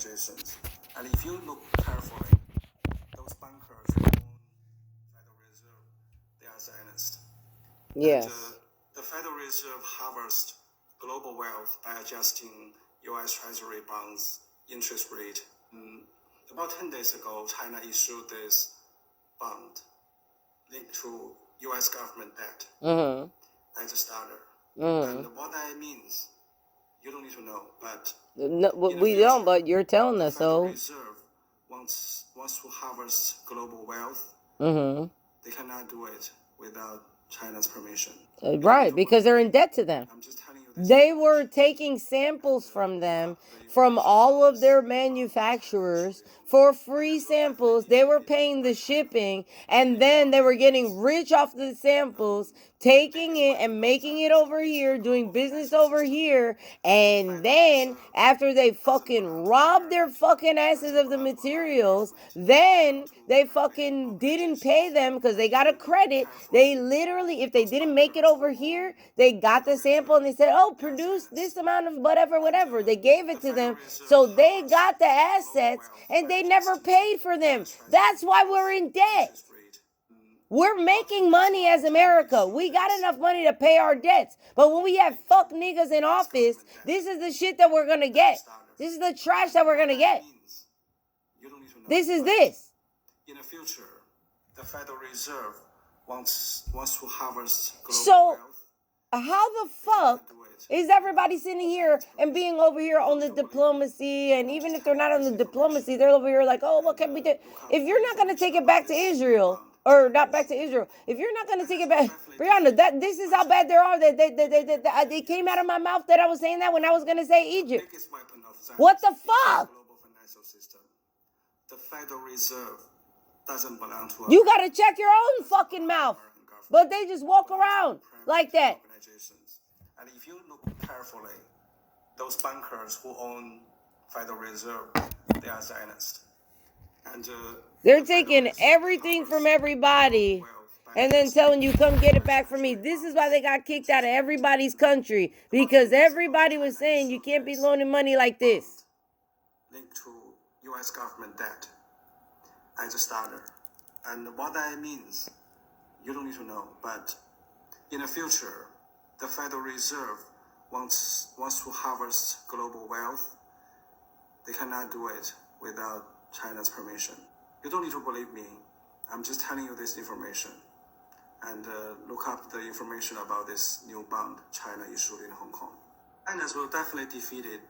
organizations. And if you look carefully, those bankers who own Federal Reserve, they are Zionists. Yes. And the Federal Reserve harvests global wealth by adjusting U.S. Treasury bonds interest rate. About 10 days ago, China issued this bond linked to U.S. government debt as a starter. And what that means, you don't need to know, but No, we don't, but you're telling us Federal so. Reserve wants to harvest global wealth. They cannot do it without China's permission. Right, because they're in debt to them. I'm just telling you this. They were taking samples from them, from all of their manufacturers, for free samples. They were paying the shipping, and then they were getting rich off the samples, taking it and making it over here, doing business over here. And then, after they fucking robbed their fucking asses of the materials, then they fucking didn't pay them because they got a credit. They literally, if they didn't make it over here, they got the sample and they said, oh, produce this amount of whatever. They gave it to them. So they got the assets and they never paid for them. That's why we're in debt. We're making money as America. We got enough money to pay our debts. But when we have fuck niggas in office, this is the shit that we're going to get. This is the trash that we're going to get. This is this. In the future, the Federal Reserve wants to harvest global So, wealth. how the fuck is everybody sitting here and being over here on the diplomacy? And even if they're not on the diplomacy, they're over here like, oh, what can we do? If you're not going to take it back to Israel, or not back to Israel, if you're not going to take it back, Brianna, this is how bad they are. They came out of my mouth that I was saying that when I was going to say Egypt. What the fuck? Global financial system. The Federal Reserve doesn't belong to You got to check your own fucking mouth. But they just walk around like that. And if you look carefully, those bankers who own Federal Reserve, they are Zionists. And they're taking everything from everybody and then telling you, come get it back from me. This is why they got kicked out of everybody's country, because everybody was saying you can't be loaning money like this. Linked to U.S. government debt as a starter. And what that means, you don't need to know. But in the future, the Federal Reserve wants to harvest global wealth. They cannot do it without China's permission. You don't need to believe me. I'm just telling you this information. And look up the information about this new bond China issued in Hong Kong. China will definitely defeat it